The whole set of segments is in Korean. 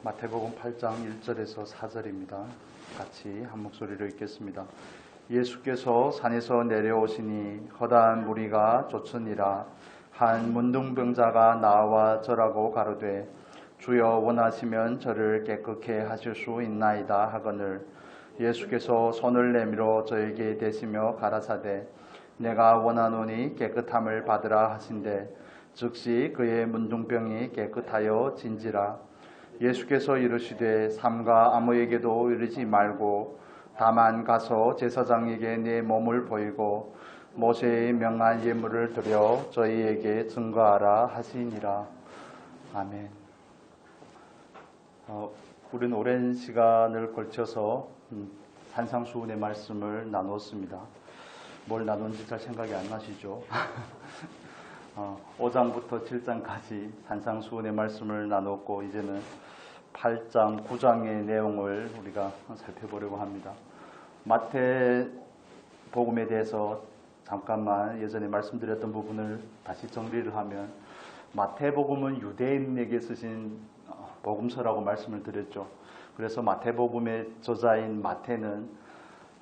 마태복음 8장 1절에서 4절입니다. 같이 한 목소리로 읽겠습니다. 예수께서 산에서 내려오시니 허다한 무리가 쫓으니라. 한 문둥병자가 나와 저라고 가로되 주여 원하시면 저를 깨끗게 하실 수 있나이다 하거늘 예수께서 손을 내밀어 저에게 대시며 가라사대 내가 원하노니 깨끗함을 받으라 하신대 즉시 그의 문둥병이 깨끗하여 진지라. 예수께서 이르시되 삼가 아무에게도 이르지 말고 다만 가서 제사장에게 내 몸을 보이고 모세의 명한 예물을 드려 저희에게 증거하라 하시니라. 아멘. 우리는 오랜 시간을 걸쳐서 산상수훈의 말씀을 나누었습니다. 뭘 나눴는지 잘 생각이 안 나시죠? 5장부터 7장까지 산상수훈의 말씀을 나눴고 이제는 8장, 9장의 내용을 우리가 살펴보려고 합니다. 마태복음에 대해서 잠깐만 예전에 말씀드렸던 부분을 다시 정리를 하면 마태복음은 유대인에게 쓰신 복음서라고 말씀을 드렸죠. 그래서 마태복음의 저자인 마태는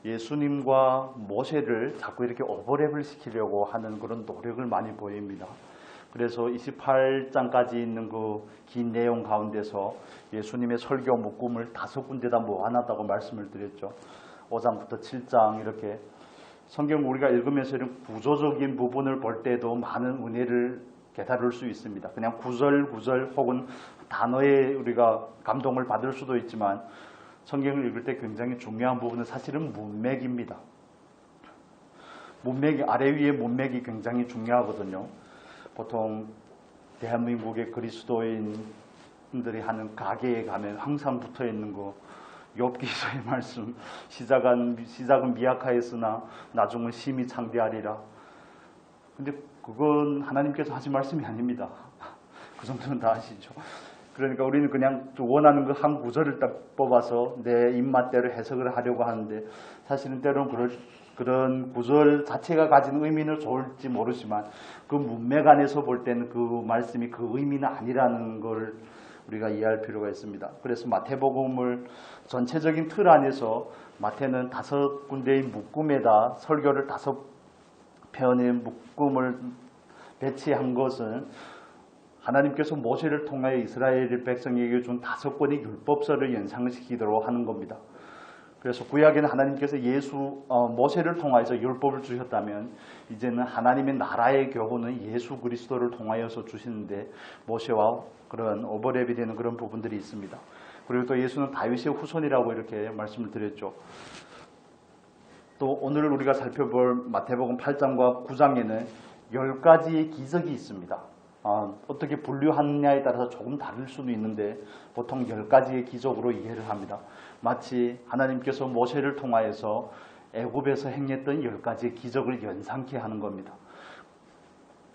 예수님과 모세를 자꾸 이렇게 오버랩을 시키려고 하는 그런 노력을 많이 보입니다. 그래서 28장까지 있는 그 긴 내용 가운데서 예수님의 설교 묶음을 5군데다 모아놨다고 말씀을 드렸죠. 5장부터 7장 이렇게 성경 우리가 읽으면서 이런 구조적인 부분을 볼 때도 많은 은혜를 깨달을 수 있습니다. 그냥 구절 혹은 단어에 우리가 감동을 받을 수도 있지만 성경을 읽을 때 굉장히 중요한 부분은 사실은 문맥입니다. 문맥이 아래 위에 문맥이 굉장히 중요하거든요. 보통 대한민국의 그리스도인들이 하는 가게에 가면 항상 붙어 있는 거 욥기서의 말씀 시작은 미약하였으나 나중은 심히 창대하리라. 근데 그건 하나님께서 하신 말씀이 아닙니다. 그 정도는 다 아시죠. 그러니까 우리는 그냥 원하는 그 한 구절을 딱 뽑아서 내 입맛대로 해석을 하려고 하는데 사실은 때로는 그런 구절 자체가 가진 의미는 좋을지 모르지만 그 문맥 안에서 볼 때는 그 말씀이 그 의미는 아니라는 걸 우리가 이해할 필요가 있습니다. 그래서 마태복음을 전체적인 틀 안에서 마태는 5군데의 묶음에다 설교를 5편의 묶음을 배치한 것은 하나님께서 모세를 통하여 이스라엘 백성에게 준 5권의 율법서를 연상시키도록 하는 겁니다. 그래서 구약에는 하나님께서 모세를 통하여서 율법을 주셨다면 이제는 하나님의 나라의 교훈은 예수 그리스도를 통하여서 주시는데 모세와 그런 오버랩이 되는 그런 부분들이 있습니다. 그리고 또 예수는 다윗의 후손이라고 이렇게 말씀을 드렸죠. 또 오늘 우리가 살펴볼 마태복음 8장과 9장에는 10가지의 기적이 있습니다. 어떻게 분류하느냐에 따라서 조금 다를 수도 있는데 보통 10가지의 기적으로 이해를 합니다. 마치 하나님께서 모세를 통하여서 애굽에서 행했던 10가지의 기적을 연상케 하는 겁니다.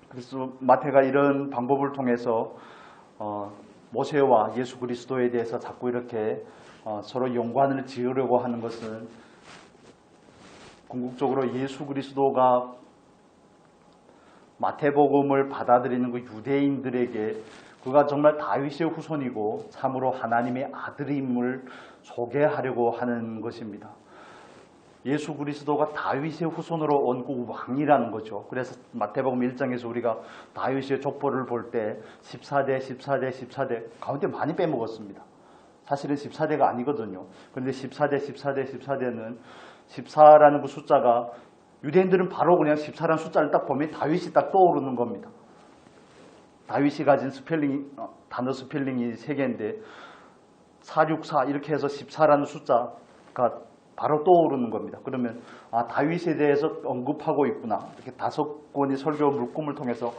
그래서 마태가 이런 방법을 통해서 모세와 예수 그리스도에 대해서 자꾸 이렇게 서로 연관을 지으려고 하는 것은 궁극적으로 예수 그리스도가 마태복음을 받아들이는 그 유대인들에게 그가 정말 다윗의 후손이고 참으로 하나님의 아들임을 소개하려고 하는 것입니다. 예수 그리스도가 다윗의 후손으로 온 그 왕이라는 거죠. 그래서 마태복음 1장에서 우리가 다윗의 족보를 볼 때 14대 가운데 많이 빼먹었습니다. 사실은 14대가 아니거든요. 그런데 14대는 14라는 그 숫자가 유대인들은 바로 그냥 14라는 숫자를 딱 보면 다윗이 딱 떠오르는 겁니다. 다윗이 가진 단어 스펠링이 3개인데 464 이렇게 해서 14라는 숫자가 바로 떠오르는 겁니다. 그러면 다윗에 대해서 언급하고 있구나. 이렇게 5권의 설교 물품을 통해서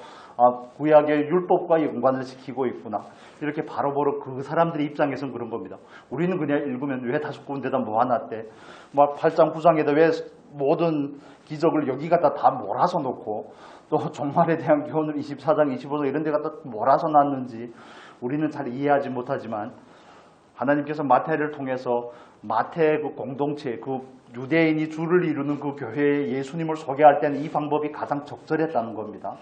구약의 율법과 연관을 시키고 있구나. 이렇게 바로바로 그 사람들의 입장에서는 그런 겁니다. 우리는 그냥 읽으면 왜 5군데다 모아놨대. 8장, 9장에다 왜 모든 기적을 여기 갖다 다 몰아서 놓고 또 종말에 대한 교훈을 24장, 25장 이런 데 갖다 몰아서 놨는지 우리는 잘 이해하지 못하지만 하나님께서 마태를 통해서 마태의 그 공동체, 그 유대인이 주를 이루는 그 교회에 예수님을 소개할 때는 이 방법이 가장 적절했다는 겁니다.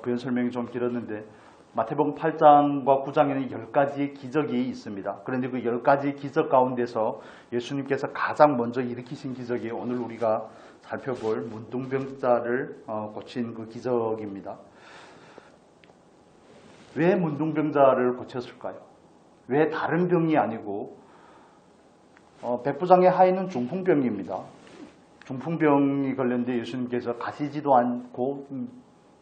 부연 설명이 좀 길었는데 마태복음 8장과 9장에는 10가지의 기적이 있습니다. 그런데 그 10가지 기적 가운데서 예수님께서 가장 먼저 일으키신 기적이 오늘 우리가 살펴볼 문둥병자를 고친 그 기적입니다. 왜 문둥병자를 고쳤을까요? 왜 다른 병이 아니고 백부장의 하인은 중풍병입니다. 중풍병이 걸렸는데 예수님께서 가시지도 않고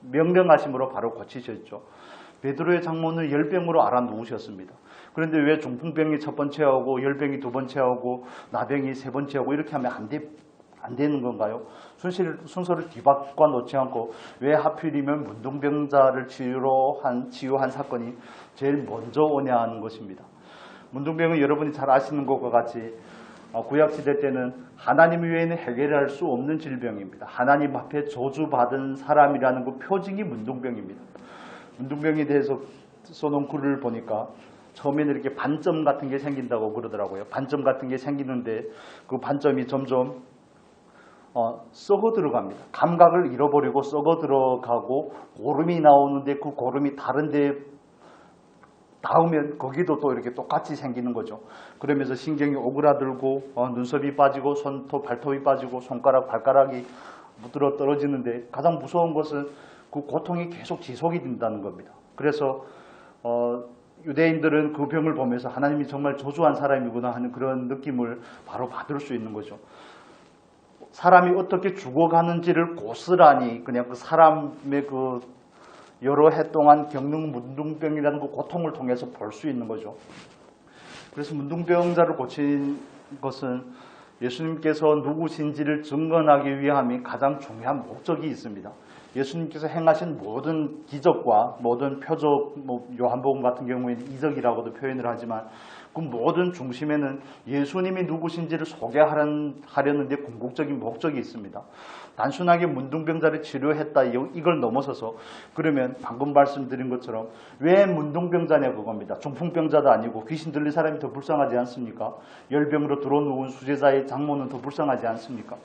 명령하심으로 바로 고치셨죠. 베드로의 장모는 열병으로 앓아 누우셨습니다. 그런데 왜 중풍병이 첫 번째 하고 열병이 두 번째 하고 나병이 세 번째 하고 이렇게 하면 안 되는 건가요? 순서를 뒤바꿔 놓지 않고 왜 하필이면 문둥병자를 치유한 사건이 제일 먼저 오냐 하는 것입니다. 문둥병은 여러분이 잘 아시는 것과 같이 구약시대 때는 하나님 외에는 해결할 수 없는 질병입니다. 하나님 앞에 저주받은 사람이라는 그 표징이 문둥병입니다. 문둥병에 대해서 써놓은 글을 보니까 처음에는 이렇게 반점 같은 게 생긴다고 그러더라고요. 반점 같은 게 생기는데 그 반점이 점점 썩어 들어갑니다. 감각을 잃어버리고 썩어 들어가고 고름이 나오는데 그 고름이 다른 데 닿으면 거기도 또 이렇게 똑같이 생기는 거죠. 그러면서 신경이 오그라들고 눈썹이 빠지고 손톱, 발톱이 빠지고 손가락, 발가락이 무드러 떨어지는데 가장 무서운 것은 그 고통이 계속 지속이 된다는 겁니다. 그래서 유대인들은 그 병을 보면서 하나님이 정말 저주한 사람이구나 하는 그런 느낌을 바로 받을 수 있는 거죠. 사람이 어떻게 죽어가는지를 고스란히 그냥 그 사람의 그 여러 해 동안 겪는 문둥병이라는 그 고통을 통해서 볼 수 있는 거죠. 그래서 문둥병자를 고친 것은 예수님께서 누구신지를 증언하기 위함이 가장 중요한 목적이 있습니다. 예수님께서 행하신 모든 기적과 모든 표적, 요한복음 같은 경우에는 이적이라고도 표현을 하지만 그 모든 중심에는 예수님이 누구신지를 소개하려는데 궁극적인 목적이 있습니다. 단순하게 문둥병자를 치료했다 이걸 넘어서서 그러면 방금 말씀드린 것처럼 왜 문둥병자냐 그겁니다. 중풍병자도 아니고 귀신 들린 사람이 더 불쌍하지 않습니까? 열병으로 들어누운 수제자의 장모는 더 불쌍하지 않습니까?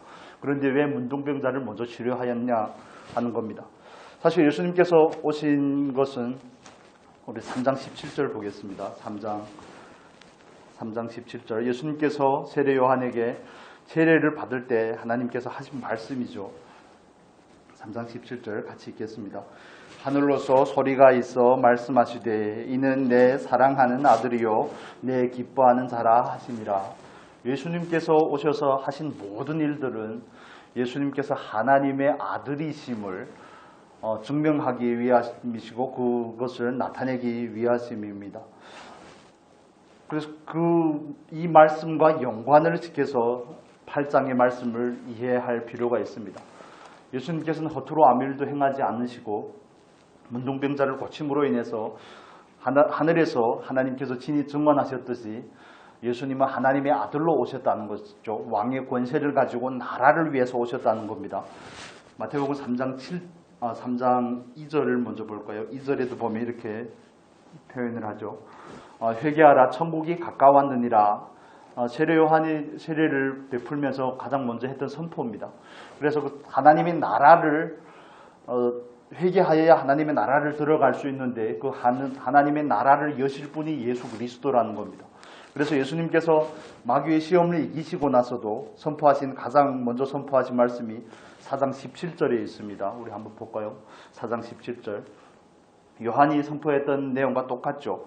그런데 왜 문둥병자를 먼저 치료하였냐 하는 겁니다. 사실 예수님께서 오신 것은 우리 3장 17절 보겠습니다. 3장 17절 예수님께서 세례 요한에게 세례를 받을 때 하나님께서 하신 말씀이죠. 3장 17절 같이 읽겠습니다. 하늘로서 소리가 있어 말씀하시되 이는 내 사랑하는 아들이요 내 기뻐하는 자라 하시니라. 예수님께서 오셔서 하신 모든 일들은 예수님께서 하나님의 아들이심을 증명하기 위함이시고 그것을 나타내기 위하심입니다. 그래서 이 말씀과 연관을 지켜서 8장의 말씀을 이해할 필요가 있습니다. 예수님께서는 허투루 아무 일도 행하지 않으시고 문둥병자를 고침으로 인해서 하늘에서 하나님께서 친히 증언하셨듯이 예수님은 하나님의 아들로 오셨다는 것이죠. 왕의 권세를 가지고 나라를 위해서 오셨다는 겁니다. 마태복음 3장 2절을 먼저 볼까요? 2절에도 보면 이렇게 표현을 하죠. 회개하라 천국이 가까웠느니라. 세례 요한이 세례를 베풀면서 가장 먼저 했던 선포입니다. 그래서 그 하나님의 나라를 회개하여야 하나님의 나라를 들어갈 수 있는데 그 하나님의 나라를 여실 분이 예수 그리스도라는 겁니다. 그래서 예수님께서 마귀의 시험을 이기시고 나서도 가장 먼저 선포하신 말씀이 4장 17절에 있습니다. 우리 한번 볼까요? 4장 17절. 요한이 선포했던 내용과 똑같죠.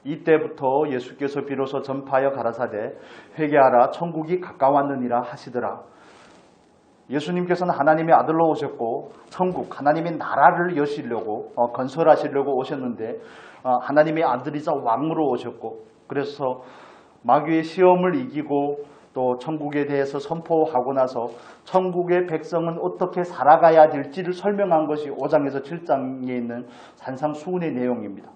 이때부터 예수께서 비로소 전파하여 가라사대 회개하라 천국이 가까웠느니라 하시더라. 예수님께서는 하나님의 아들로 오셨고 천국 하나님의 나라를 여시려고 건설하시려고 오셨는데 하나님의 아들이자 왕으로 오셨고 그래서 마귀의 시험을 이기고 또 천국에 대해서 선포하고 나서 천국의 백성은 어떻게 살아가야 될지를 설명한 것이 5장에서 7장에 있는 산상수훈의 내용입니다.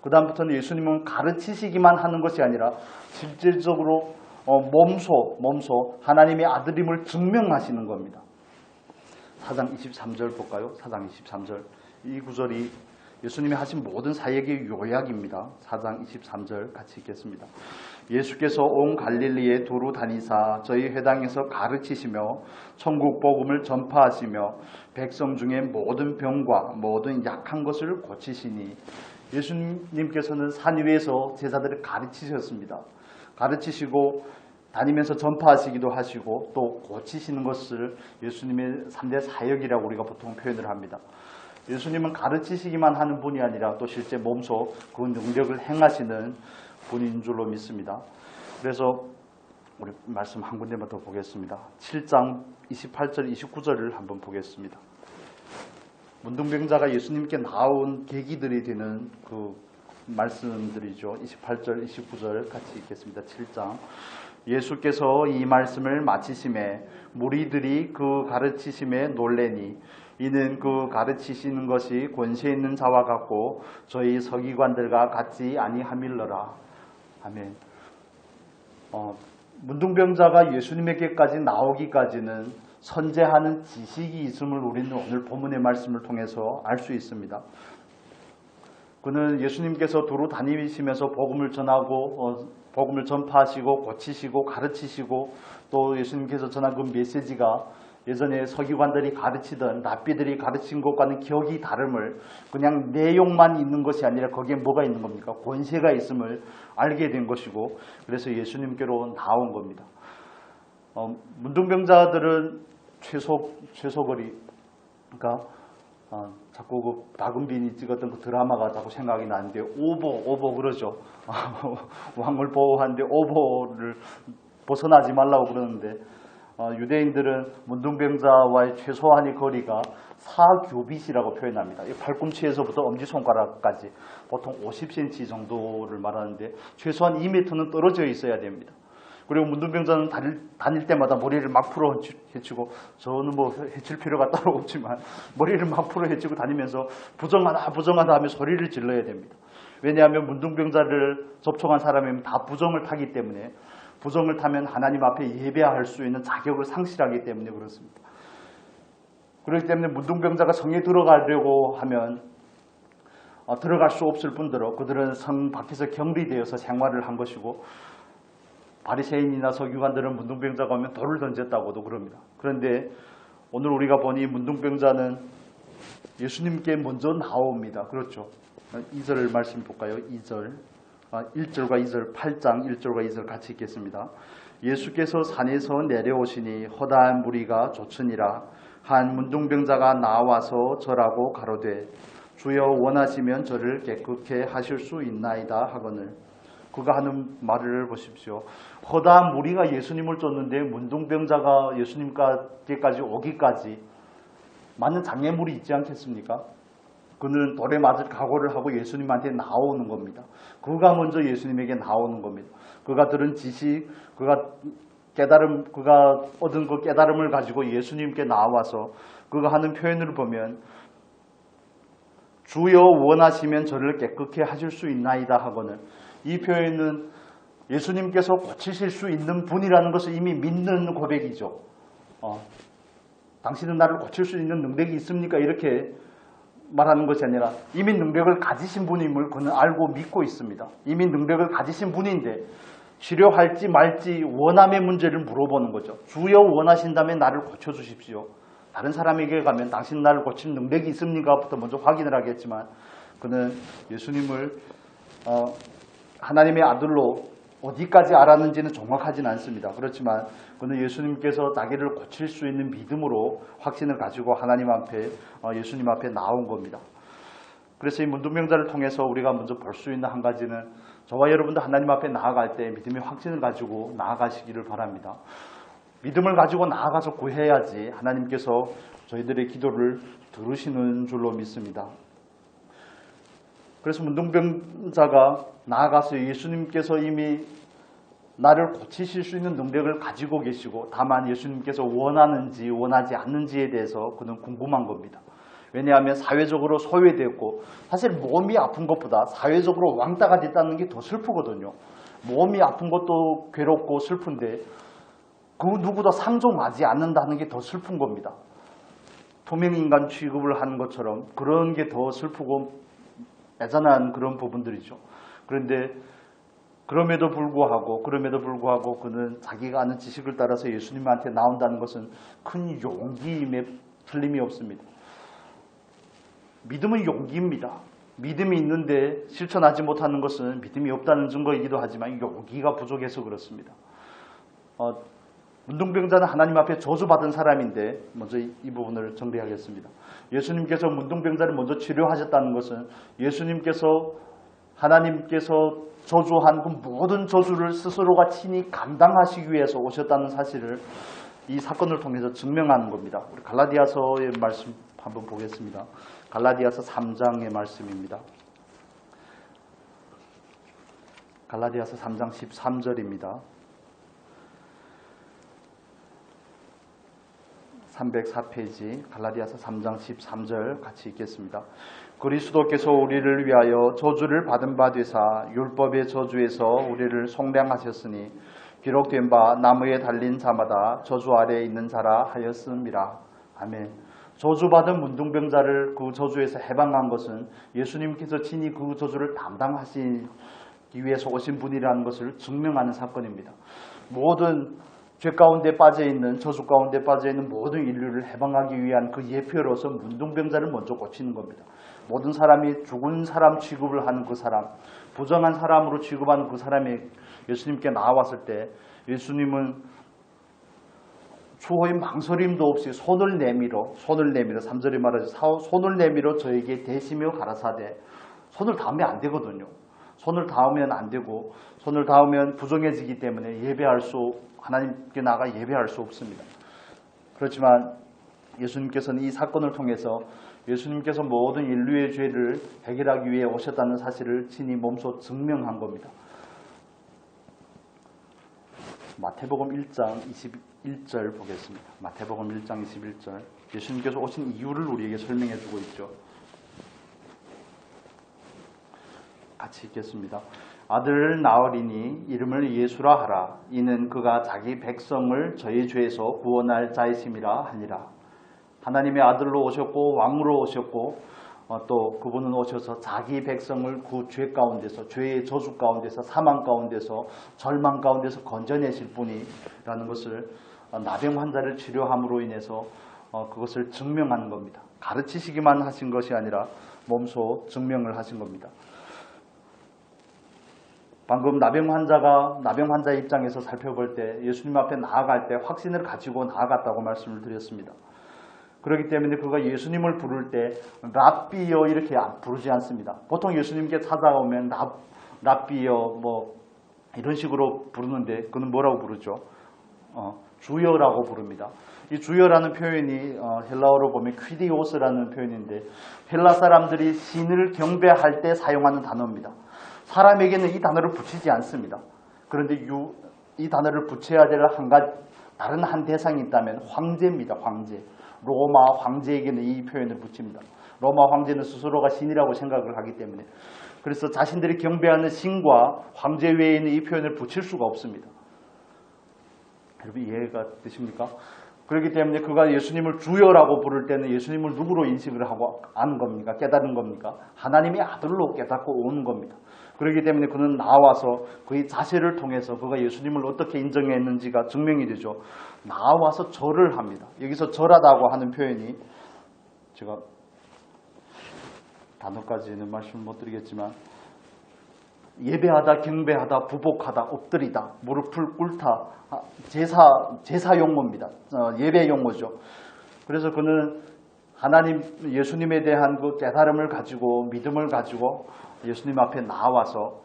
그 다음부터는 예수님은 가르치시기만 하는 것이 아니라 실질적으로 몸소 하나님의 아들임을 증명하시는 겁니다. 4장 23절 볼까요? 4장 23절. 이 구절이 예수님이 하신 모든 사역의 요약입니다. 4장 23절 같이 읽겠습니다. 예수께서 온 갈릴리에 두루 다니사 저희 회당에서 가르치시며 천국 복음을 전파하시며 백성 중에 모든 병과 모든 약한 것을 고치시니 예수님께서는 산 위에서 제자들을 가르치셨습니다. 가르치시고 다니면서 전파하시기도 하시고 또 고치시는 것을 예수님의 3대 사역이라고 우리가 보통 표현을 합니다. 예수님은 가르치시기만 하는 분이 아니라 또 실제 몸소 그 능력을 행하시는 분인 줄로 믿습니다. 그래서 우리 말씀 한 군데만 더 보겠습니다. 7장 28절 29절을 한번 보겠습니다. 문둥병자가 예수님께 나온 계기들이 되는 그 말씀들이죠. 28절 29절 같이 읽겠습니다. 7장 예수께서 이 말씀을 마치심에 무리들이 그 가르치심에 놀래니 이는 그 가르치시는 것이 권세 있는 자와 같고 저희 서기관들과 같지 아니함일러라. 아멘. 문둥병자가 예수님에게까지 나오기까지는 선제하는 지식이 있음을 우리는 오늘 본문의 말씀을 통해서 알 수 있습니다. 그는 예수님께서 두루 다니시면서 복음을 전하고 복음을 전파하시고 고치시고 가르치시고 또 예수님께서 전한 그 메시지가 예전에 서기관들이 가르치던 랍비들이 가르친 것과는 격이 다름을 그냥 내용만 있는 것이 아니라 거기에 뭐가 있는 겁니까? 권세가 있음을 알게 된 것이고 그래서 예수님께로 나온 겁니다. 문둥병자들은 최소거리 그러니까 자꾸 그 박은빈이 찍었던 그 드라마가 자꾸 생각이 나는데 오보 그러죠. 왕을 보호하는데 오보를 벗어나지 말라고 그러는데 유대인들은 문둥병자와의 최소한의 거리가 4규빗이라고 표현합니다. 팔꿈치에서부터 엄지손가락까지 보통 50cm 정도를 말하는데 최소한 2m는 떨어져 있어야 됩니다. 그리고 문둥병자는 다닐 때마다 머리를 막 풀어 헤치고 저는 뭐 헤칠 필요가 따로 없지만 머리를 막 풀어 헤치고 다니면서 부정하다 하며 소리를 질러야 됩니다. 왜냐하면 문둥병자를 접촉한 사람이면 다 부정을 타기 때문에 부정을 타면 하나님 앞에 예배할 수 있는 자격을 상실하기 때문에 그렇습니다. 그렇기 때문에 문둥병자가 성에 들어가려고 하면 들어갈 수 없을 뿐더러 그들은 성 밖에서 격리되어서 생활을 한 것이고 바리새인이나 서기관들은 문둥병자가 오면 돌을 던졌다고도 그럽니다. 그런데 오늘 우리가 보니 문둥병자는 예수님께 먼저 나옵니다. 그렇죠. 2절 말씀 볼까요? 2절. 1절과 2절 8장 1절과 2절 같이 읽겠습니다. 예수께서 산에서 내려오시니 허다한 무리가 좇으니라. 한 문둥병자가 나와서 절하고 가로되 주여 원하시면 저를 깨끗게 하실 수 있나이다 하거늘. 그가 하는 말을 보십시오. 허다한 무리가 예수님을 쫓는데 문둥병자가 예수님께까지 오기까지 많은 장애물이 있지 않겠습니까? 그는 돌에 맞을 각오를 하고 예수님한테 나오는 겁니다. 그가 먼저 예수님에게 나오는 겁니다. 그가 들은 지식, 그가 얻은 그 깨달음을 가지고 예수님께 나와서 그가 하는 표현을 보면 주여 원하시면 저를 깨끗게 하실 수 있나이다 하고는 이 표현은 예수님께서 고치실 수 있는 분이라는 것을 이미 믿는 고백이죠. 당신은 나를 고칠 수 있는 능력이 있습니까? 이렇게 말하는 것이 아니라 이미 능력을 가지신 분임을 그는 알고 믿고 있습니다. 이미 능력을 가지신 분인데 치료할지 말지 원함의 문제를 물어보는 거죠. 주여 원하신다면 나를 고쳐주십시오. 다른 사람에게 가면 당신 나를 고칠 능력이 있습니까? 부터 먼저 확인을 하겠지만 그는 예수님을 하나님의 아들로 어디까지 알았는지는 정확하지는 않습니다. 그렇지만 그는 예수님께서 자기를 고칠 수 있는 믿음으로 확신을 가지고 하나님 앞에 예수님 앞에 나온 겁니다. 그래서 이 문둥병자를 통해서 우리가 먼저 볼 수 있는 한 가지는 저와 여러분도 하나님 앞에 나아갈 때 믿음의 확신을 가지고 나아가시기를 바랍니다. 믿음을 가지고 나아가서 구해야지 하나님께서 저희들의 기도를 들으시는 줄로 믿습니다. 그래서 문둥병자가 나아가서 예수님께서 이미 나를 고치실 수 있는 능력을 가지고 계시고 다만 예수님께서 원하는지 원하지 않는지에 대해서 그는 궁금한 겁니다. 왜냐하면 사회적으로 소외되었고 사실 몸이 아픈 것보다 사회적으로 왕따가 됐다는 게 더 슬프거든요. 몸이 아픈 것도 괴롭고 슬픈데 그 누구도 상종하지 않는다는 게 더 슬픈 겁니다. 투명인간 취급을 하는 것처럼 그런 게 더 슬프고 애잔한 그런 부분들이죠. 그런데 그럼에도 불구하고 그는 자기가 아는 지식을 따라서 예수님한테 나온다는 것은 큰 용기임에 틀림이 없습니다. 믿음은 용기입니다. 믿음이 있는데 실천하지 못하는 것은 믿음이 없다는 증거이기도 하지만 용기가 부족해서 그렇습니다. 문둥병자는 하나님 앞에 저주받은 사람인데 먼저 이 부분을 정리하겠습니다. 예수님께서 문둥병자를 먼저 치료하셨다는 것은 예수님께서 하나님께서 저주한 그 모든 저주를 스스로가 친히 감당하시기 위해서 오셨다는 사실을 이 사건을 통해서 증명하는 겁니다. 우리 갈라디아서의 말씀 한번 보겠습니다. 갈라디아서 3장의 말씀입니다. 갈라디아서 3장 13절입니다. 304페이지 갈라디아서 3장 13절 같이 읽겠습니다. 그리스도께서 우리를 위하여 저주를 받은 바 되사 율법의 저주에서 우리를 속량하셨으니 기록된 바 나무에 달린 자마다 저주 아래에 있는 자라 하였음이라. 아멘. 저주받은 문둥병자를 그 저주에서 해방한 것은 예수님께서 친히 그 저주를 담당하시기 위해서 오신 분이라는 것을 증명하는 사건입니다. 모든 죄 가운데 빠져있는 저주 가운데 빠져있는 모든 인류를 해방하기 위한 그 예표로서 문둥병자를 먼저 고치는 겁니다. 모든 사람이 죽은 사람 취급을 하는 그 사람, 부정한 사람으로 취급하는 그 사람이 예수님께 나왔을 때 예수님은 추호의 망설임도 없이 손을 내밀어 3절에 말하죠. 손을 내밀어 저에게 대시며 가라사대. 손을 닿으면 안 되거든요. 손을 닿으면 안 되고 손을 닿으면 부정해지기 때문에 하나님께 나가 예배할 수 없습니다. 그렇지만 예수님께서는 이 사건을 통해서 예수님께서 모든 인류의 죄를 해결하기 위해 오셨다는 사실을 친히 몸소 증명한 겁니다. 마태복음 1장 21절 보겠습니다. 마태복음 1장 21절. 예수님께서 오신 이유를 우리에게 설명해 주고 있죠. 같이 읽겠습니다. 아들을 낳으리니 이름을 예수라 하라. 이는 그가 자기 백성을 저희 죄에서 구원할 자이심이라 하니라. 하나님의 아들로 오셨고 왕으로 오셨고 또 그분은 오셔서 자기 백성을 그 죄 가운데서 죄의 저주 가운데서 사망 가운데서 절망 가운데서 건져내실 분이라는 것을 나병 환자를 치료함으로 인해서 그것을 증명하는 겁니다. 가르치시기만 하신 것이 아니라 몸소 증명을 하신 겁니다. 방금 나병 환자의 입장에서 살펴볼 때 예수님 앞에 나아갈 때 확신을 가지고 나아갔다고 말씀을 드렸습니다. 그렇기 때문에 그가 예수님을 부를 때 랍비여 이렇게 부르지 않습니다. 보통 예수님께 찾아오면 랍비여 이런 식으로 부르는데 그는 뭐라고 부르죠? 주여라고 부릅니다. 이 주여라는 표현이 헬라어로 보면 퀴디오스라는 표현인데 헬라 사람들이 신을 경배할 때 사용하는 단어입니다. 사람에게는 이 단어를 붙이지 않습니다. 그런데 이 단어를 붙여야 될 다른 한 대상이 있다면 황제입니다. 황제. 로마 황제에게는 이 표현을 붙입니다. 로마 황제는 스스로가 신이라고 생각을 하기 때문에 그래서 자신들이 경배하는 신과 황제 외에는 이 표현을 붙일 수가 없습니다. 여러분 이해가 되십니까? 그렇기 때문에 그가 예수님을 주여라고 부를 때는 예수님을 누구로 인식을 하고 아는 겁니까? 깨달은 겁니까? 하나님의 아들로 깨닫고 오는 겁니다. 그렇기 때문에 그는 나와서 그의 자세를 통해서 그가 예수님을 어떻게 인정했는지가 증명이 되죠. 나와서 절을 합니다. 여기서 절하다고 하는 표현이 제가 단어까지는 말씀을 못 드리겠지만 예배하다, 경배하다, 부복하다, 엎드리다, 무릎을 꿇다, 제사 용어입니다. 예배 용어죠. 그래서 그는 예수님에 대한 그 깨달음을 가지고 믿음을 가지고 예수님 앞에 나와서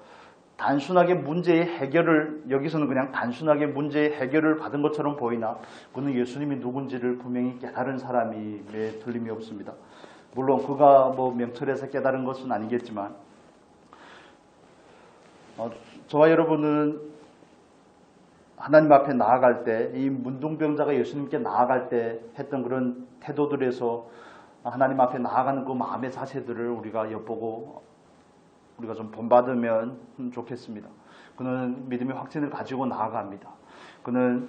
단순하게 문제의 해결을 여기서는 그냥 단순하게 문제의 해결을 받은 것처럼 보이나 그는 예수님이 누군지를 분명히 깨달은 사람임에 틀림이 없습니다. 물론 그가 명철해서 깨달은 것은 아니겠지만 저와 여러분은 하나님 앞에 나아갈 때 이 문둥병자가 예수님께 나아갈 때 했던 그런 태도들에서 하나님 앞에 나아가는 그 마음의 자세들을 우리가 엿보고 우리가 좀 본받으면 좋겠습니다. 그는 믿음의 확신을 가지고 나아갑니다. 그는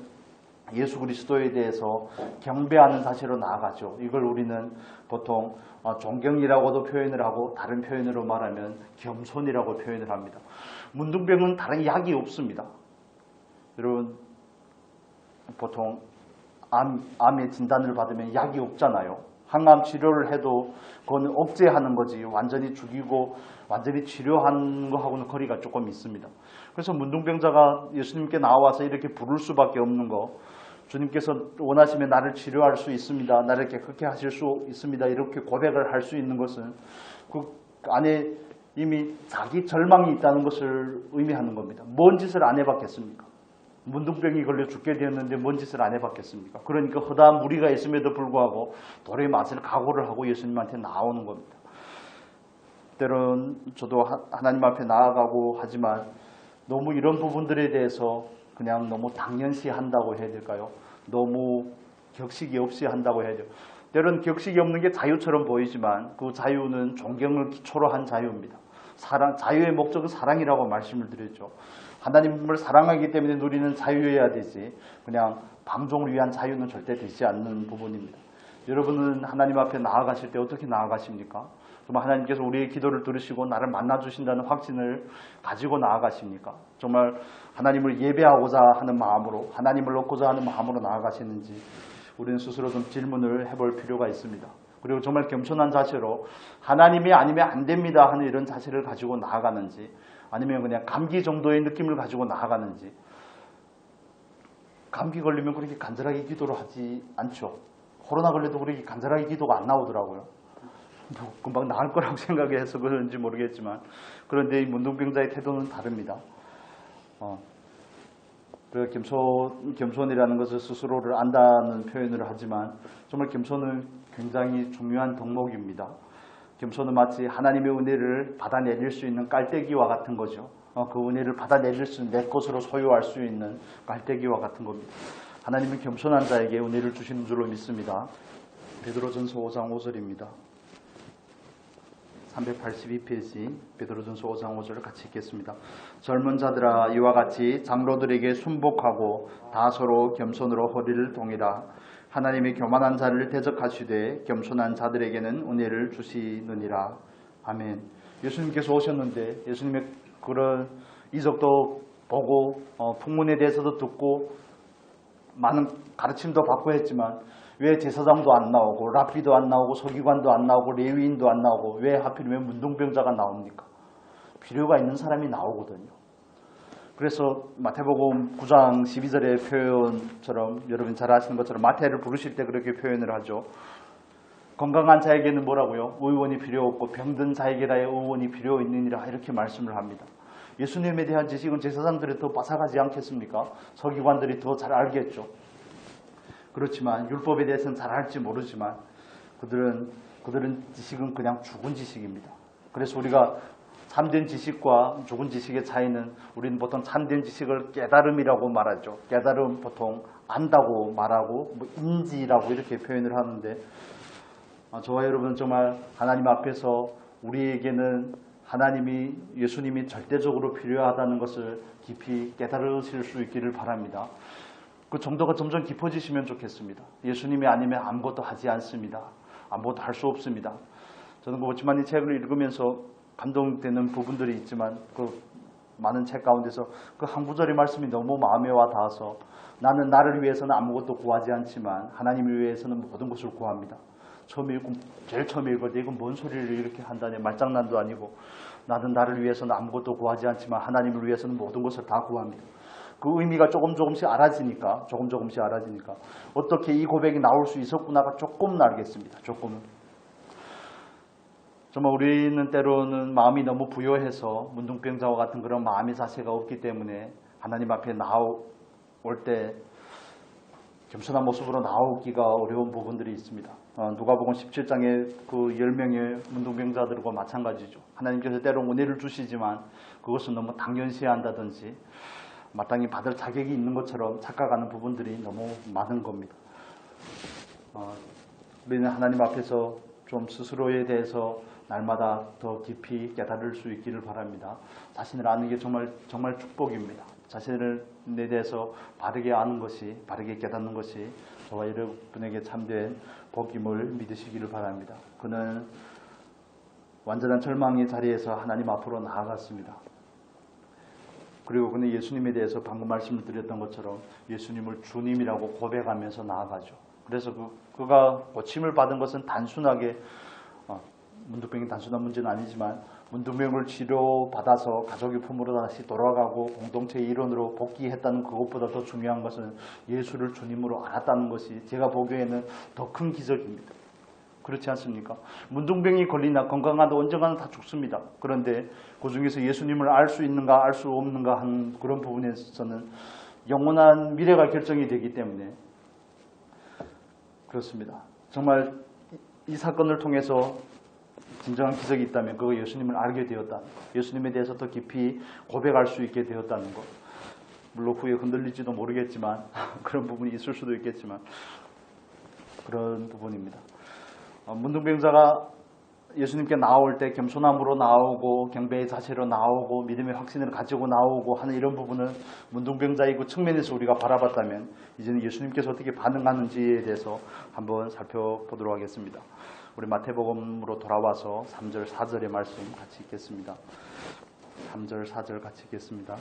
예수 그리스도에 대해서 경배하는 자세로 나아가죠. 이걸 우리는 보통 존경이라고도 표현을 하고 다른 표현으로 말하면 겸손이라고 표현을 합니다. 문둥병은 다른 약이 없습니다. 여러분 보통 암의 진단을 받으면 약이 없잖아요. 항암 치료를 해도 그건 억제하는 거지 완전히 죽이고 완전히 치료하는 거하고는 거리가 조금 있습니다. 그래서 문둥병자가 예수님께 나와서 이렇게 부를 수밖에 없는 거, 주님께서 원하시면 나를 치료할 수 있습니다. 나를 깨끗게 하실 수 있습니다. 이렇게 고백을 할 수 있는 것은 그 안에 이미 자기 절망이 있다는 것을 의미하는 겁니다. 뭔 짓을 안 해봤겠습니까? 문둥병이 걸려 죽게 되었는데 뭔 짓을 안 해봤겠습니까? 그러니까 허다한 무리가 있음에도 불구하고 도리의 맛을 각오를 하고 예수님한테 나오는 겁니다. 때론 저도 하나님 앞에 나아가고 하지만 너무 이런 부분들에 대해서 그냥 너무 당연시 한다고 해야 될까요? 너무 격식이 없이 한다고 해야 돼요. 때론 격식이 없는 게 자유처럼 보이지만 그 자유는 존경을 기초로 한 자유입니다. 자유의 목적은 사랑이라고 말씀을 드렸죠. 하나님을 사랑하기 때문에 누리는 자유여야 되지 그냥 방종을 위한 자유는 절대 되지 않는 부분입니다. 여러분은 하나님 앞에 나아가실 때 어떻게 나아가십니까? 정말 하나님께서 우리의 기도를 들으시고 나를 만나주신다는 확신을 가지고 나아가십니까? 정말 하나님을 예배하고자 하는 마음으로 하나님을 얻고자 하는 마음으로 나아가시는지 우리는 스스로 좀 질문을 해볼 필요가 있습니다. 그리고 정말 겸손한 자세로 하나님이 아니면 안 됩니다 하는 이런 자세를 가지고 나아가는지 아니면 그냥 감기 정도의 느낌을 가지고 나아가는지. 감기 걸리면 그렇게 간절하게 기도를 하지 않죠. 코로나 걸려도 그렇게 간절하게 기도가 안 나오더라고요. 뭐 금방 나을 거라고 생각해서 그런지 모르겠지만 그런데 이 문둥병자의 태도는 다릅니다. 그 겸손이라는 것을 스스로를 안다는 표현을 하지만 정말 겸손은 굉장히 중요한 덕목입니다. 겸손은 마치 하나님의 은혜를 받아내릴 수 있는 깔때기와 같은 거죠. 그 은혜를 받아내릴 수 있는 내 것으로 소유할 수 있는 깔때기와 같은 겁니다. 하나님은 겸손한 자에게 은혜를 주시는 줄로 믿습니다. 베드로전서 5장 5절입니다. 382페이지 베드로전서 5장 5절을 같이 읽겠습니다. 젊은 자들아 이와 같이 장로들에게 순복하고 다 서로 겸손으로 허리를 동이라. 하나님이 교만한 자를 대적하시되 겸손한 자들에게는 은혜를 주시느니라. 아멘. 예수님께서 오셨는데 예수님의 그런 이적도 보고 풍문에 대해서도 듣고 많은 가르침도 받고 했지만 왜 제사장도 안 나오고 랍비도 안 나오고 서기관도 안 나오고 레위인도 안 나오고 왜 하필이면 문둥병자가 나옵니까? 필요가 있는 사람이 나오거든요. 그래서 마태복음 9장 12절의 표현처럼 여러분 잘 아시는 것처럼 마태를 부르실 때 그렇게 표현을 하죠. 건강한 자에게는 뭐라고요? 의원이 필요 없고 병든 자에게라야 의원이 필요 있느니라 이렇게 말씀을 합니다. 예수님에 대한 지식은 제사장들이 더 빠삭하지 않겠습니까? 서기관들이 더 잘 알겠죠. 그렇지만 율법에 대해서는 잘 알지 모르지만 그들은 지식은 그냥 죽은 지식입니다. 그래서 우리가 참된 지식과 죽은 지식의 차이는 우리는 보통 참된 지식을 깨달음이라고 말하죠. 깨달음 보통 안다고 말하고 뭐 인지라고 이렇게 표현을 하는데 저와 여러분은 정말 하나님 앞에서 우리에게는 하나님이 예수님이 절대적으로 필요하다는 것을 깊이 깨달으실 수 있기를 바랍니다. 그 정도가 점점 깊어지시면 좋겠습니다. 예수님이 아니면 아무것도 하지 않습니다. 아무것도 할 수 없습니다. 저는 그 오치만이 책을 읽으면서 감동되는 부분들이 있지만 그 많은 책 가운데서 그 한 구절의 말씀이 너무 마음에 와 닿아서 나는 나를 위해서는 아무것도 구하지 않지만 하나님을 위해서는 모든 것을 구합니다. 제일 처음 읽을 때 이건 뭔 소리를 이렇게 한다니 말장난도 아니고 나는 나를 위해서는 아무것도 구하지 않지만 하나님을 위해서는 모든 것을 다 구합니다. 그 의미가 조금씩 알아지니까 어떻게 이 고백이 나올 수 있었구나가 조금은 알겠습니다. 조금은. 정말 우리는 때로는 마음이 너무 부요해서 문둥병자와 같은 그런 마음의 자세가 없기 때문에 하나님 앞에 나올 때 겸손한 모습으로 나오기가 어려운 부분들이 있습니다. 누가복음 17장의 그 10명의 문둥병자들과 마찬가지죠. 하나님께서 때로는 은혜를 주시지만 그것은 너무 당연시한다든지 마땅히 받을 자격이 있는 것처럼 착각하는 부분들이 너무 많은 겁니다. 우리는 하나님 앞에서 좀 스스로에 대해서 날마다 더 깊이 깨달을 수 있기를 바랍니다. 자신을 아는 게 정말 축복입니다. 자신에 대해서 바르게 아는 것이, 바르게 깨닫는 것이 저와 여러분에게 참된 복임을 믿으시기를 바랍니다. 그는 완전한 절망의 자리에서 하나님 앞으로 나아갔습니다. 그리고 그는 예수님에 대해서 방금 말씀을 드렸던 것처럼 예수님을 주님이라고 고백하면서 나아가죠. 그래서 그가 고침을 받은 것은 단순하게 문둥병이 단순한 문제는 아니지만 문둥병을 치료받아서 가족의 품으로 다시 돌아가고 공동체의 일원으로 복귀했다는 그것보다 더 중요한 것은 예수를 주님으로 알았다는 것이 제가 보기에는 더 큰 기적입니다. 그렇지 않습니까? 문둥병이 걸리나 건강하다 언젠가는 다 죽습니다. 그런데 그 중에서 예수님을 알 수 있는가 알 수 없는가 하는 그런 부분에서는 영원한 미래가 결정이 되기 때문에 그렇습니다. 정말 이 사건을 통해서 진정한 기적이 있다면 그거 예수님을 알게 되었다는 것, 예수님에 대해서 더 깊이 고백할 수 있게 되었다는 것. 물론 후에 흔들릴지도 모르겠지만 그런 부분이 있을 수도 있겠지만 그런 부분입니다. 문둥병자가 예수님께 나올 때 겸손함으로 나오고 경배의 자세로 나오고 믿음의 확신을 가지고 나오고 하는 이런 부분은 문둥병자의 그 측면에서 우리가 바라봤다면 이제는 예수님께서 어떻게 반응하는지에 대해서 한번 살펴보도록 하겠습니다. 우리 마태복음으로 돌아와서 3절 4절의 말씀 같이 읽겠습니다. 3절 4절 같이 읽겠습니다.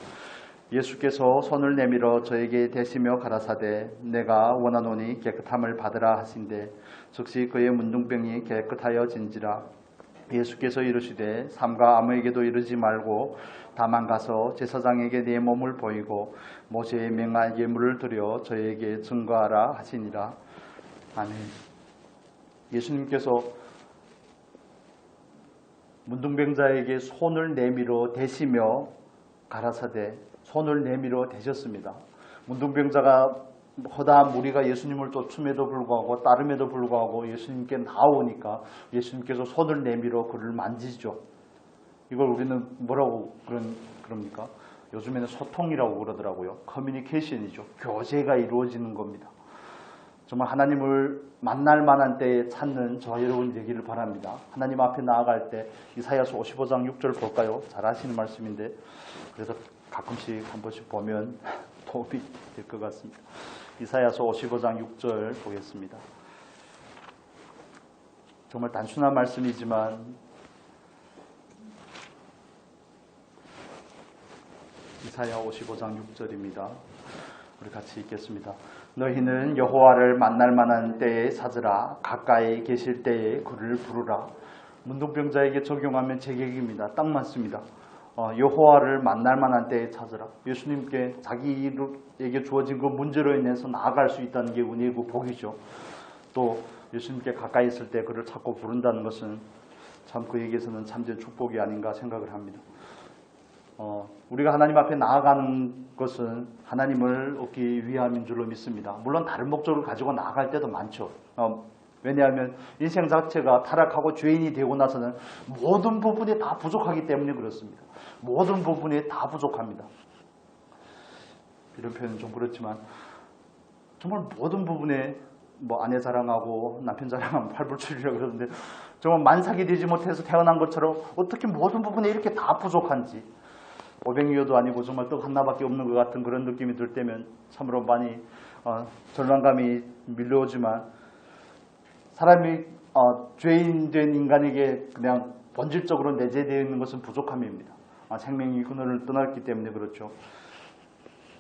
예수께서 손을 내밀어 저에게 대시며 가라사대 내가 원하노니 깨끗함을 받으라 하신대 즉시 그의 문둥병이 깨끗하여진지라. 예수께서 이르시되 삼가 아무에게도 이르지 말고 다만 가서 제사장에게 네 몸을 보이고 모세의 명한 예물을 드려 저에게 증거하라 하시니라. 아멘. 예수님께서 문둥병자에게 손을 내밀어 대시며 가라사대 손을 내밀어 대셨습니다. 문둥병자가 허다한 무리가 예수님을 쫓음에도 불구하고 따름에도 불구하고 예수님께 나오니까 예수님께서 손을 내밀어 그를 만지죠. 이걸 우리는 뭐라고 그럽니까? 요즘에는 소통이라고 그러더라고요. 커뮤니케이션이죠. 교제가 이루어지는 겁니다. 정말 하나님을 만날 만한 때에 찾는 저와 여러분이 되기를 바랍니다. 하나님 앞에 나아갈 때 이사야서 55장 6절 볼까요? 잘 아시는 말씀인데 그래서 가끔씩 한 번씩 보면 도움이 될 것 같습니다. 이사야서 55장 6절 보겠습니다. 정말 단순한 말씀이지만 이사야 55장 6절입니다. 우리 같이 읽겠습니다. 너희는 여호와를 만날 만한 때에 찾으라. 가까이 계실 때에 그를 부르라. 문둥병자에게 적용하면 제격입니다. 딱 맞습니다. 여호와를 만날 만한 때에 찾으라. 예수님께 자기에게 주어진 그 문제로 인해서 나아갈 수 있다는 게 은혜고 복이죠. 또 예수님께 가까이 있을 때 그를 찾고 부른다는 것은 참 그에게서는 참된 축복이 아닌가 생각을 합니다. 우리가 하나님 앞에 나아가는 것은 하나님을 얻기 위함인 줄로 믿습니다. 물론 다른 목적을 가지고 나아갈 때도 많죠. 왜냐하면 인생 자체가 타락하고 죄인이 되고 나서는 모든 부분이 다 부족하기 때문에 그렇습니다. 모든 부분이 다 부족합니다. 이런 표현은 좀 그렇지만 정말 모든 부분에 아내 자랑하고 남편 자랑하면 팔불출이라고 그러는데 정말 만삭이 되지 못해서 태어난 것처럼 어떻게 모든 부분에 이렇게 다 부족한지 500미호도 아니고 정말 떡 하나밖에 없는 것 같은 그런 느낌이 들 때면 참으로 많이 절망감이 밀려오지만 사람이 죄인된 인간에게 그냥 본질적으로 내재되어 있는 것은 부족함입니다. 생명이 그늘을 떠났기 때문에 그렇죠.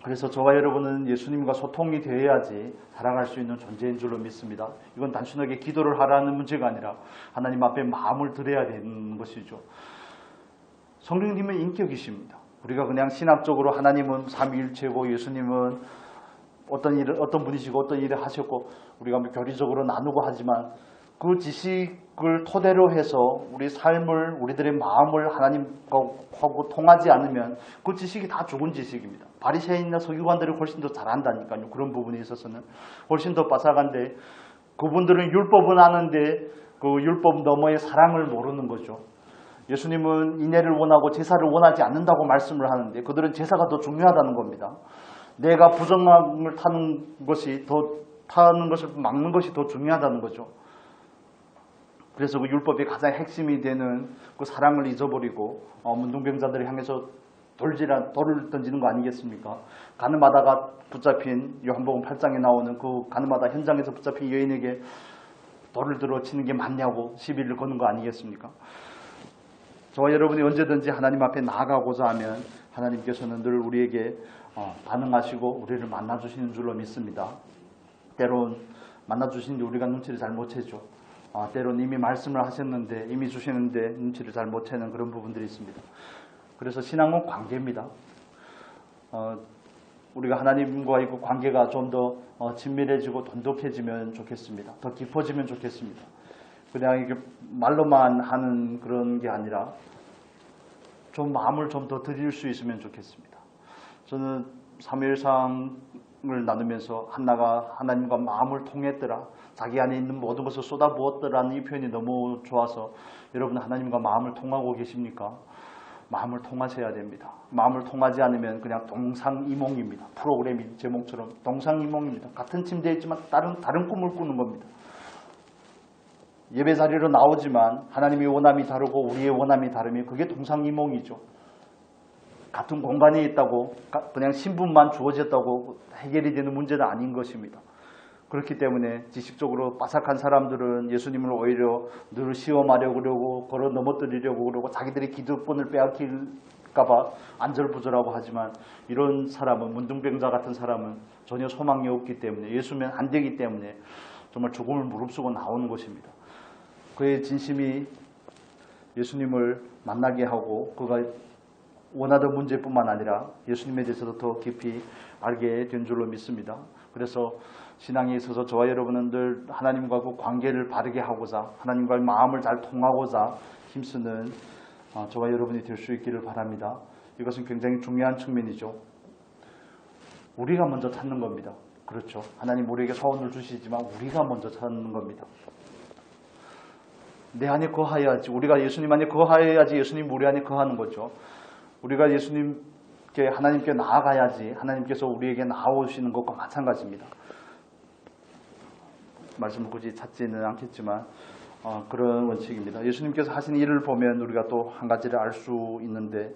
그래서 저와 여러분은 예수님과 소통이 되어야지 살아갈 수 있는 존재인 줄로 믿습니다. 이건 단순하게 기도를 하라는 문제가 아니라 하나님 앞에 마음을 드려야 되는 것이죠. 성령님은 인격이십니다. 우리가 그냥 신학적으로 하나님은 삼위일체고 예수님은 어떤 분이시고 어떤 일을 하셨고 우리가 교리적으로 나누고 하지만 그 지식을 토대로 해서 우리 삶을 우리들의 마음을 하나님하고 통하지 않으면 그 지식이 다 죽은 지식입니다. 바리새인이나 서기관들이 훨씬 더 잘한다니까요. 그런 부분에 있어서는 훨씬 더 빠삭한데 그분들은 율법은 아는데 그 율법 너머의 사랑을 모르는 거죠. 예수님은 인애를 원하고 제사를 원하지 않는다고 말씀을 하는데 그들은 제사가 더 중요하다는 겁니다. 내가 부정함을 타는 것을 막는 것이 더 중요하다는 거죠. 그래서 그 율법의 가장 핵심이 되는 그 사랑을 잊어버리고 문둥병자들을 향해서 돌을 던지는 거 아니겠습니까? 가늠하다가 붙잡힌 요한복음 8장에 나오는 그 가늠하다 현장에서 붙잡힌 여인에게 돌을 들어 치는 게 맞냐고 시비를 거는 거 아니겠습니까? 저와 여러분이 언제든지 하나님 앞에 나아가고자 하면 하나님께서는 늘 우리에게 반응하시고 우리를 만나주시는 줄로 믿습니다. 때론 만나주시는데 우리가 눈치를 잘 못 채죠. 때로는 이미 말씀을 하셨는데 이미 주시는데 눈치를 잘 못 채는 그런 부분들이 있습니다. 그래서 신앙은 관계입니다. 우리가 하나님과의 그 관계가 좀 더 친밀해지고 돈독해지면 좋겠습니다. 더 깊어지면 좋겠습니다. 그냥 이게 말로만 하는 그런 게 아니라 좀 마음을 좀 더 드릴 수 있으면 좋겠습니다. 저는 사무엘상을 나누면서 한나가 하나님과 마음을 통했더라. 자기 안에 있는 모든 것을 쏟아부었더라는 이 표현이 너무 좋아서 여러분 하나님과 마음을 통하고 계십니까? 마음을 통하셔야 됩니다. 마음을 통하지 않으면 그냥 동상이몽입니다. 프로그램이 제목처럼 동상이몽입니다. 같은 침대에 있지만 다른 꿈을 꾸는 겁니다. 예배 자리로 나오지만 하나님의 원함이 다르고 우리의 원함이 다르면 그게 동상이몽이죠. 같은 공간에 있다고 그냥 신분만 주어졌다고 해결이 되는 문제는 아닌 것입니다. 그렇기 때문에 지식적으로 빠삭한 사람들은 예수님을 오히려 늘 시험하려고 그러고 걸어 넘어뜨리려고 그러고 자기들의 기득권을 빼앗길까봐 안절부절하고 하지만 이런 사람은 문둥병자 같은 사람은 전혀 소망이 없기 때문에 예수면 안 되기 때문에 정말 죽음을 무릅쓰고 나오는 것입니다. 그의 진심이 예수님을 만나게 하고 그가 원하던 문제뿐만 아니라 예수님에 대해서도 더 깊이 알게 된 줄로 믿습니다. 그래서 신앙에 있어서 저와 여러분은 늘 하나님과 그 관계를 바르게 하고자 하나님과의 마음을 잘 통하고자 힘쓰는 저와 여러분이 될 수 있기를 바랍니다. 이것은 굉장히 중요한 측면이죠. 우리가 먼저 찾는 겁니다. 그렇죠. 하나님 우리에게 소원을 주시지만 우리가 먼저 찾는 겁니다. 내 안에 거하여야지. 우리가 예수님 안에 거하여야지 예수님 우리 안에 거하는 거죠. 우리가 예수님께 하나님께 나아가야지 하나님께서 우리에게 나아오시는 것과 마찬가지입니다. 말씀을 굳이 찾지는 않겠지만 그런 원칙입니다. 예수님께서 하신 일을 보면 우리가 또 한 가지를 알 수 있는데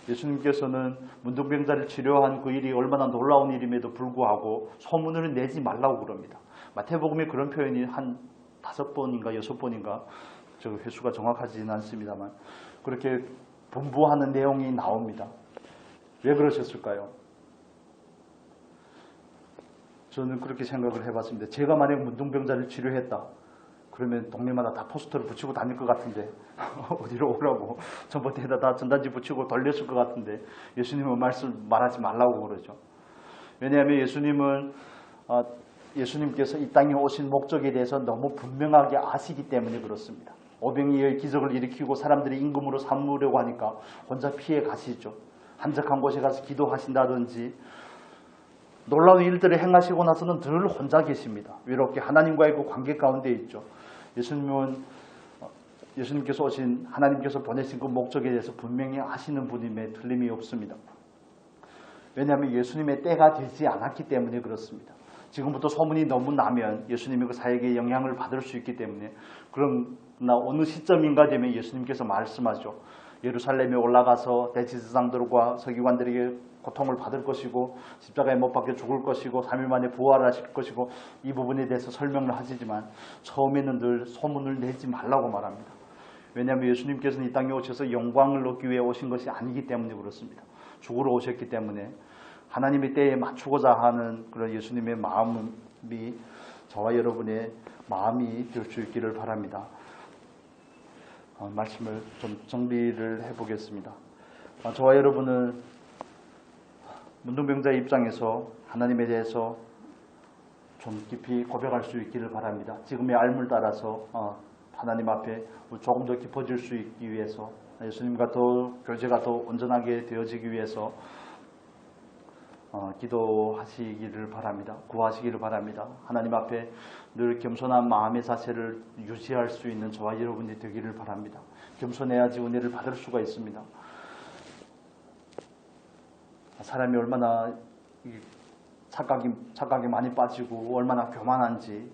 예수님께서는 문둥병자를 치료한 그 일이 얼마나 놀라운 일임에도 불구하고 소문을 내지 말라고 그럽니다. 마태복음에 그런 표현이 한 5번인가 6번인가 저 횟수가 정확하지는 않습니다만 그렇게 분부하는 내용이 나옵니다. 왜 그러셨을까요? 저는 그렇게 생각을 해봤습니다. 제가 만약 문둥병자를 치료했다. 그러면 동네마다 다 포스터를 붙이고 다닐 것 같은데 어디로 오라고 전봇대에다 다 전단지 붙이고 돌렸을 것 같은데 예수님은 말씀 말하지 말라고 그러죠. 왜냐하면 예수님께서 이 땅에 오신 목적에 대해서 너무 분명하게 아시기 때문에 그렇습니다. 오병이어의 기적을 일으키고 사람들이 임금으로 삼으려고 하니까 혼자 피해 가시죠. 한적한 곳에 가서 기도하신다든지 놀라운 일들을 행하시고 나서는 늘 혼자 계십니다. 외롭게 하나님과의 그 관계 가운데 있죠. 예수님께서 오신 하나님께서 보내신 그 목적에 대해서 분명히 아시는 분임에 틀림이 없습니다. 왜냐하면 예수님의 때가 되지 않았기 때문에 그렇습니다. 지금부터 소문이 너무 나면 예수님의 그 사역에 영향을 받을 수 있기 때문에 그러나 어느 시점인가 되면 예수님께서 말씀하죠. 예루살렘에 올라가서 대제사장들과 서기관들에게 고통을 받을 것이고 십자가에 못 박혀 죽을 것이고 3일 만에 부활하실 것이고 이 부분에 대해서 설명을 하시지만 처음에는 늘 소문을 내지 말라고 말합니다. 왜냐하면 예수님께서는 이 땅에 오셔서 영광을 얻기 위해 오신 것이 아니기 때문에 그렇습니다. 죽으러 오셨기 때문에 하나님의 때에 맞추고자 하는 그런 예수님의 마음이 저와 여러분의 마음이 될 수 있기를 바랍니다. 말씀을 좀 정리를 해보겠습니다. 저와 여러분은 문둥병자의 입장에서 하나님에 대해서 좀 깊이 고백할 수 있기를 바랍니다. 지금의 알물 따라서 하나님 앞에 조금 더 깊어질 수 있기 위해서 예수님과 더 교제가 더 온전하게 되어지기 위해서 기도하시기를 바랍니다. 구하시기를 바랍니다. 하나님 앞에 늘 겸손한 마음의 자세를 유지할 수 있는 저와 여러분이 되기를 바랍니다. 겸손해야지 은혜를 받을 수가 있습니다. 사람이 얼마나 착각이 많이 빠지고 얼마나 교만한지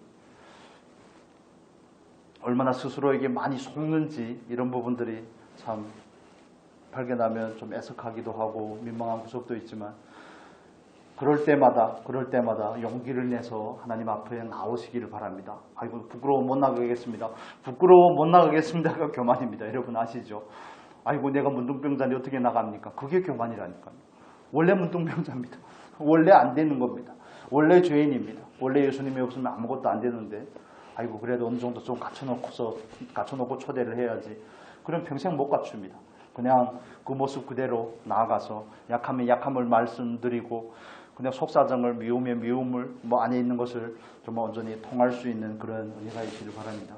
얼마나 스스로에게 많이 속는지 이런 부분들이 참 발견하면 좀 애석하기도 하고 민망한 구석도 있지만 그럴 때마다 용기를 내서 하나님 앞에 나오시기를 바랍니다. 아이고 부끄러워 못 나가겠습니다. 부끄러워 못 나가겠습니다가 교만입니다. 여러분 아시죠? 아이고 내가 문둥병자인데 어떻게 나갑니까? 그게 교만이라니까요. 원래 문둥병자입니다. 원래 안 되는 겁니다. 원래 죄인입니다. 원래 예수님이 없으면 아무것도 안 되는데 아이고 그래도 어느 정도 좀 갖춰놓고 초대를 해야지. 그럼 평생 못 갖춥니다. 그냥 그 모습 그대로 나아가서 약하면 약함을 말씀드리고 그냥 속사정을 미우면 미움을 뭐 안에 있는 것을 좀 온전히 통할 수 있는 그런 은혜가 있기를 바랍니다.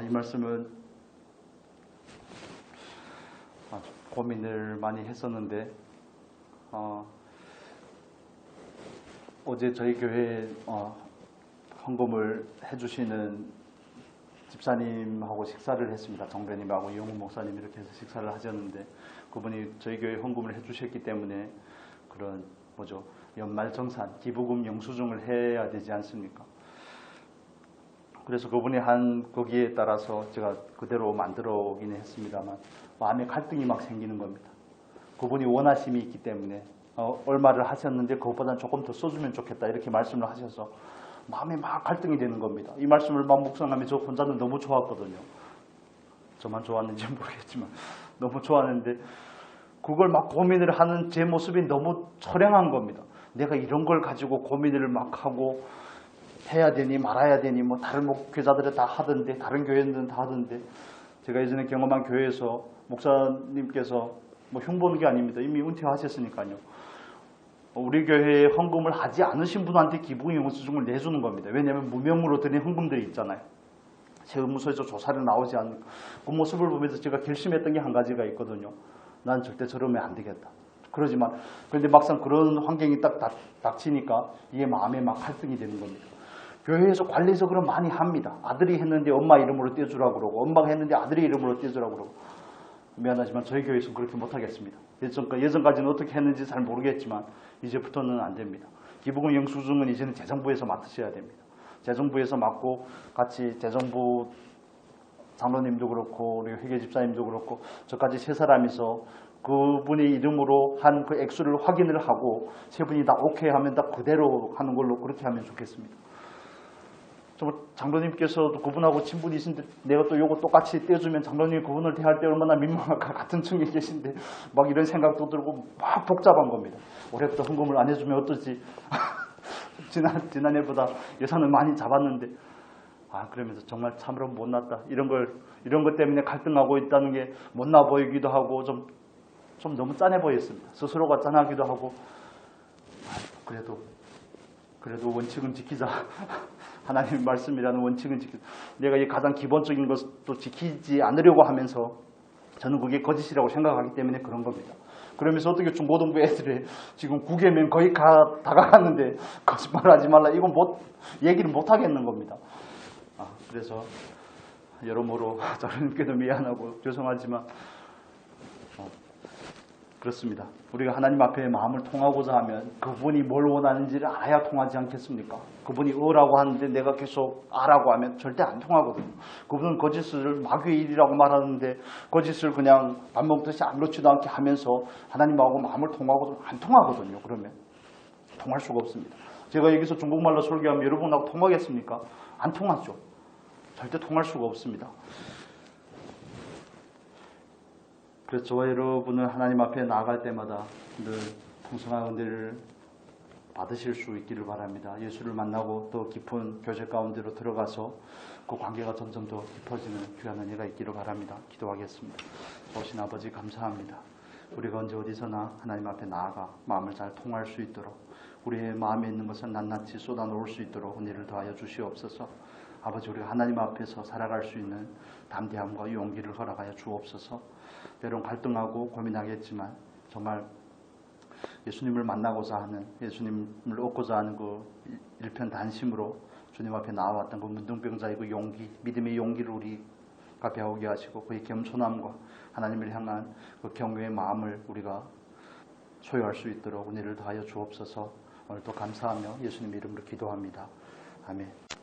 이 말씀은 고민을 많이 했었는데 어제 저희 교회에 헌금을 해주시는 집사님하고 식사를 했습니다. 정배님하고 이용훈 목사님 이렇게 해서 식사를 하셨는데 그분이 저희 교회에 헌금을 해주셨기 때문에 그런 연말정산, 기부금 영수증을 해야 되지 않습니까? 그래서 그분이 한 거기에 따라서 제가 그대로 만들어 오긴 했습니다만 마음에 갈등이 막 생기는 겁니다. 그분이 원하심이 있기 때문에 얼마를 하셨는데 그것보다는 조금 더 써주면 좋겠다 이렇게 말씀을 하셔서 마음에 막 갈등이 되는 겁니다. 이 말씀을 막 묵상하면 저 혼자는 너무 좋았거든요. 저만 좋았는지 모르겠지만 너무 좋았는데 그걸 막 고민을 하는 제 모습이 너무 처량한 겁니다. 내가 이런 걸 가지고 고민을 막 하고 해야 되니 말아야 되니 뭐 다른 목회자들은 다 하던데 다른 교회들은 다 하던데 제가 예전에 경험한 교회에서 목사님께서 뭐 흉보는 게 아닙니다. 이미 은퇴하셨으니까요. 우리 교회에 헌금을 하지 않으신 분한테 기부금 영수증을 내주는 겁니다. 왜냐하면 무명으로 드린 헌금들이 있잖아요. 세무서에서 조사를 나오지 않는 그 모습을 보면서 제가 결심했던 게 한 가지가 있거든요. 난 절대 저러면 안 되겠다. 그런데 막상 그런 환경이 딱 닥치니까 이게 마음에 막 갈등이 되는 겁니다. 교회에서 관리적으로 많이 합니다. 아들이 했는데 엄마 이름으로 떼주라고 그러고 엄마가 했는데 아들이 이름으로 떼주라고 그러고 미안하지만 저희 교회에서는 그렇게 못하겠습니다. 예전까지는 어떻게 했는지 잘 모르겠지만 이제부터는 안 됩니다. 기부금 영수증은 이제는 재정부에서 맡으셔야 됩니다. 재정부에서 맡고 같이 재정부 장로님도 그렇고 우리 회계집사님도 그렇고 저까지 세 사람이서 그분의 이름으로 한 그 액수를 확인을 하고 세 분이 다 오케이 하면 다 그대로 하는 걸로 그렇게 하면 좋겠습니다. 장로님께서도 그분하고 친분이신데 내가 또 요거 똑같이 떼주면 장로님이 그분을 대할 때 얼마나 민망할까. 같은 층에 계신데 막 이런 생각도 들고 막 복잡한 겁니다. 올해부터 헌금을 안 해주면 어떠지. 지난해보다 예산을 많이 잡았는데 그러면서 정말 참으로 못났다. 이런 것 때문에 갈등하고 있다는 게 못나 보이기도 하고 좀 너무 짠해 보였습니다. 스스로가 짠하기도 하고 그래도 원칙은 지키자. 하나님의 말씀이라는 원칙은 지키자. 내가 이 가장 기본적인 것도 지키지 않으려고 하면서 저는 그게 거짓이라고 생각하기 때문에 그런 겁니다. 그러면서 어떻게 중고등부 애들이 지금 9개면 거의 다 가갔는데 거짓말하지 말라. 이건 얘기를 못 하겠는 겁니다. 그래서 여러모로 자녀님께도 미안하고 죄송하지만 그렇습니다. 우리가 하나님 앞에 마음을 통하고자 하면 그분이 뭘 원하는지를 알아야 통하지 않겠습니까? 그분이 어라고 하는데 내가 계속 아라고 하면 절대 안 통하거든요. 그분은 거짓을 마귀의 일이라고 말하는데 거짓을 그냥 밥 먹듯이 아무렇지도 않게 하면서 하나님하고 마음을 통하고도 안 통하거든요. 그러면 통할 수가 없습니다. 제가 여기서 중국말로 설교하면 여러분하고 통하겠습니까? 안 통하죠. 절대 통할 수가 없습니다. 그래서 저와 여러분은 하나님 앞에 나아갈 때마다 늘 풍성한 은혜를 받으실 수 있기를 바랍니다. 예수를 만나고 또 깊은 교제 가운데로 들어가서 그 관계가 점점 더 깊어지는 귀한 은혜가 있기를 바랍니다. 기도하겠습니다. 오신 아버지 감사합니다. 우리가 언제 어디서나 하나님 앞에 나아가 마음을 잘 통할 수 있도록 우리의 마음에 있는 것을 낱낱이 쏟아놓을 수 있도록 은혜를 더하여 주시옵소서. 아버지 우리가 하나님 앞에서 살아갈 수 있는 담대함과 용기를 허락하여 주옵소서. 때론 갈등하고 고민하겠지만 정말 예수님을 만나고자 하는 예수님을 얻고자 하는 그 일편단심으로 주님 앞에 나와왔던 그 문둥병자의 그 용기, 믿음의 용기를 우리가 배우게 하시고 그의 겸손함과 하나님을 향한 그 경외의 마음을 우리가 소유할 수 있도록 은혜를 더하여 주옵소서. 오늘도 감사하며 예수님 이름으로 기도합니다. 아멘.